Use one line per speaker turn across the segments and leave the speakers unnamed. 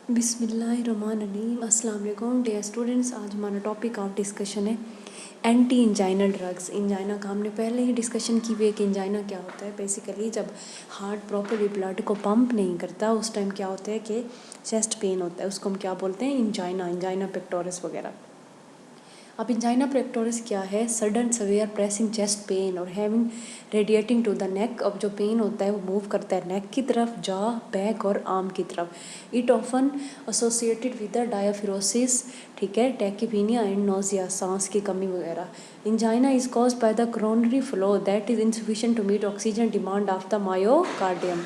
बिस्मिल्लाहिर्रहमानिर्रहीम। अस्सलाम वालेकुम डियर स्टूडेंट्स। आज हमारा टॉपिक ऑफ डिस्कशन है एंटी इंजाइनल ड्रग्स। इंजाइना का हमने पहले ही डिस्कशन की हुई है कि इंजाइना क्या होता है। बेसिकली जब हार्ट प्रॉपरली ब्लड को पंप नहीं करता उस टाइम क्या होता है कि चेस्ट पेन होता है, उसको हम क्या बोलते हैं, इंजाइना पेक्टोरिस वगैरह। अब इंजाइना पेक्टोरिस क्या है? Sudden severe pressing chest pain और having radiating to the neck. अब जो पेन होता है वो मूव करता है नेक की तरफ, जॉ, बैक और आर्म की तरफ। It often associated with the diaphoresis, ठीक है, टैकीपीनिया एंड नोजिया, सांस की कमी वगैरह। Angina is cause by the coronary flow that is insufficient to meet oxygen demand of the myocardium.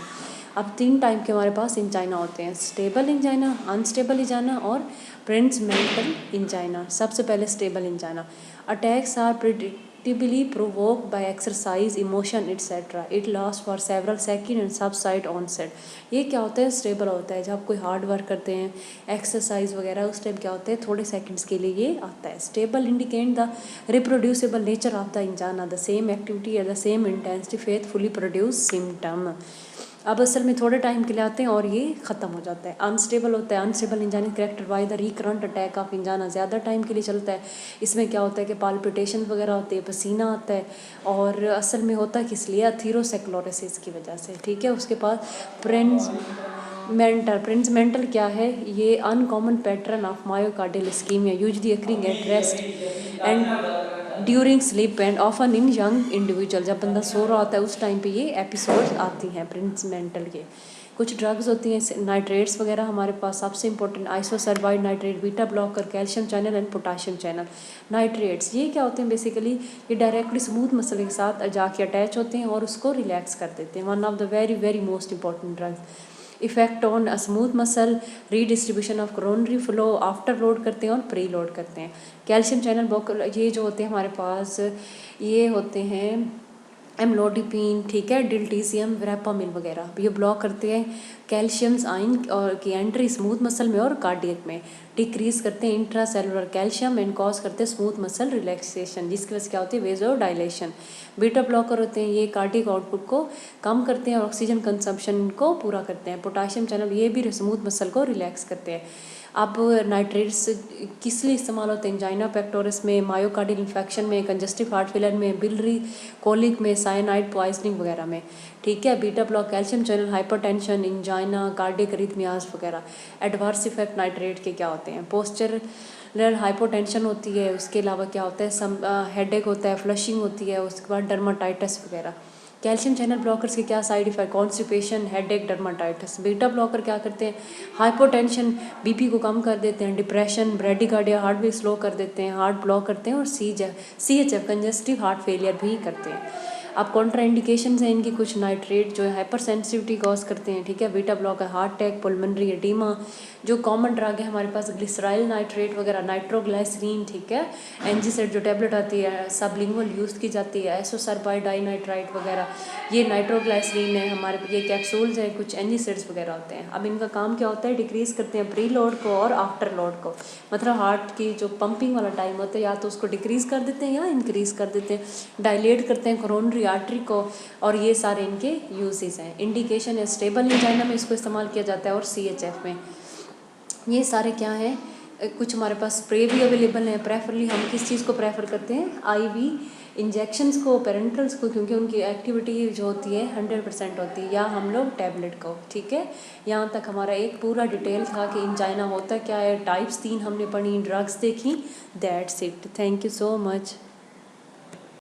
अब 3 टाइप के हमारे पास इंजाइना होते हैं, स्टेबल इंजाइना, अनस्टेबल इंजाइना और प्रिंसमेंटल इंजाइना। सबसे पहले stable angina. Attacks are predictably provoked by exercise, emotion etcetera. It last for several second and subside onset. ये क्या होता है? स्टेबल होता है। जब आप कोई हार्ड वर्क करते हैं, एक्सरसाइज वगैरह, उस टाइम क्या होता है, थोड़े सेकंड्स के लिए ये आता है। Stable indicate the reproducible nature of the angina, the same activity at the same intensity faithfully produce symptom. अब असल में थोड़े टाइम के लिए आते हैं और ये ख़त्म हो जाता है। अनस्टेबल होता है। Unstable angina character by the recurrent attack of angina. ज़्यादा टाइम के लिए चलता है। इसमें क्या होता है कि पाल्पिटेशन वगैरह होती है, पसीना आता है, और असल में होता किस लिए? एथेरोस्क्लेरोसिस की वजह से, ठीक है। उसके पास प्रिंसमेंटल क्या है? ये uncommon pattern of myocardial ischemia usually occurring at rest and during sleep and often in young individual. जब बंदा सो रहा होता है उस टाइम पे ये एपिसोड्स आती हैं प्रिंसमेंटल के। कुछ ड्रग्स होती हैं नाइट्रेट्स वगैरह हमारे पास। सबसे important isosorbide nitrate, beta blocker, calcium channel and potassium channel. Nitrates ये क्या होते हैं? बेसिकली ये डायरेक्टली स्मूथ मसल के साथ जाके अटैच होते हैं और उसको रिलैक्स कर देते हैं। One of the very very most important drugs. Effect on smooth muscle, redistribution of coronary flow, after load करते हैं और प्री लोड करते हैं। कैल्शियम चैनल ब्लॉकर ये जो होते हैं हमारे पास, ये होते हैं एमलोडिपिन, ठीक है, डिल्टीसियम, वेरापामिल वगैरह। ये ब्लॉक करते हैं कैल्शियम्स आयन और की एंट्री स्मूथ मसल में और कार्डियक में। डिक्रीज करते हैं intra cellular calcium and cause करते हैं स्मूथ मसल रिलैक्सेशन, जिसकी वजह से क्या होती है? वेजो डायलेशन। बीटा ब्लॉकर होते हैं, ये कार्डियक आउटपुट को कम करते हैं और ऑक्सीजन कंजम्पशन को पूरा करते हैं। पोटाशियम चैनल ये भी स्मूथ मसल को रिलैक्स करते हैं। अब नाइट्रेट्स किस लिए इस्तेमाल होते हैं? इंजाइना पेक्टोरिस में, मायोकार्डियल इन्फेक्शन में, कंजस्टिव हार्ट फेलियर में, बिलरी कोलिक में, साइनाइड पॉइजनिंग वगैरह में, ठीक है। Beta block, calcium channel, hypertension, angina, cardiac arrhythmias वगैरह। एडवर्स इफेक्ट नाइट्रेट के क्या होते हैं? पोस्चरल हाइपोटेंशन होती है। उसके अलावा क्या होता है? हेडेक होता है, फ्लशिंग होती है, उसके बाद डर्माटाइटिस वगैरह। कैल्शियम चैनल ब्लॉकर्स के क्या side effect? Constipation, headache, dermatitis. Beta blocker क्या करते हैं? हाइपोटेंशन, बीपी को कम कर देते हैं, depression, bradycardia, heart beat slow कर देते हैं, हार्ट ब्लॉक करते हैं, और CHF कंजस्टिव हार्ट फेलियर भी करते हैं। अब कॉन्ट्रा इंडिकेशन है इनकी कुछ। नाइट्रेट जो है हाइपर सेंसिटिविटी कॉज करते हैं, ठीक है। Beta blocker heart attack, pulmonary oedema. जो कॉमन ड्रग है हमारे पास ग्लिसराइल नाइट्रेट वगैरह, नाइट्रोग्लाइसरीन, ठीक है। एनजीसेड जो टैबलेट आती है सबलिंगुअल यूज़ की जाती है, एसोसर्बाइड डाइनाइट्राइट वगैरह, ये नाइट्रोग्लाइसरीन है हमारे। ये कैप्सूल्स हैं, कुछ एनजीसेड्स वगैरह होते हैं। अब इनका काम क्या होता है? डिक्रीज़ करते हैं प्री लोड को और आफ्टर लोड को। मतलब हार्ट की जो पंपिंग वाला टाइम होता है या तो उसको डिक्रीज़ कर देते हैं या इंक्रीज़ कर देते हैं। डायलेट करते हैं कोरोनरी आर्टरी को, और ये सारे इनके यूजेस हैं। इंडिकेशन है स्टेबल इंजाइना में इसको इस्तेमाल किया जाता है और CHF में। ये सारे क्या हैं? कुछ हमारे पास स्प्रे भी अवेलेबल हैं। प्रेफरली हम किस चीज़ को प्रेफर करते हैं? IV इंजेक्शंस को, पेरेंटल्स को, क्योंकि उनकी एक्टिविटी जो होती है 100% होती है, या हम लोग टैबलेट को, ठीक है। यहाँ तक हमारा एक पूरा डिटेल था कि इंजाइना होता क्या है। टाइप्स 3 हमने पढ़ी, ड्रग्स देखी। That's it. Thank you so much.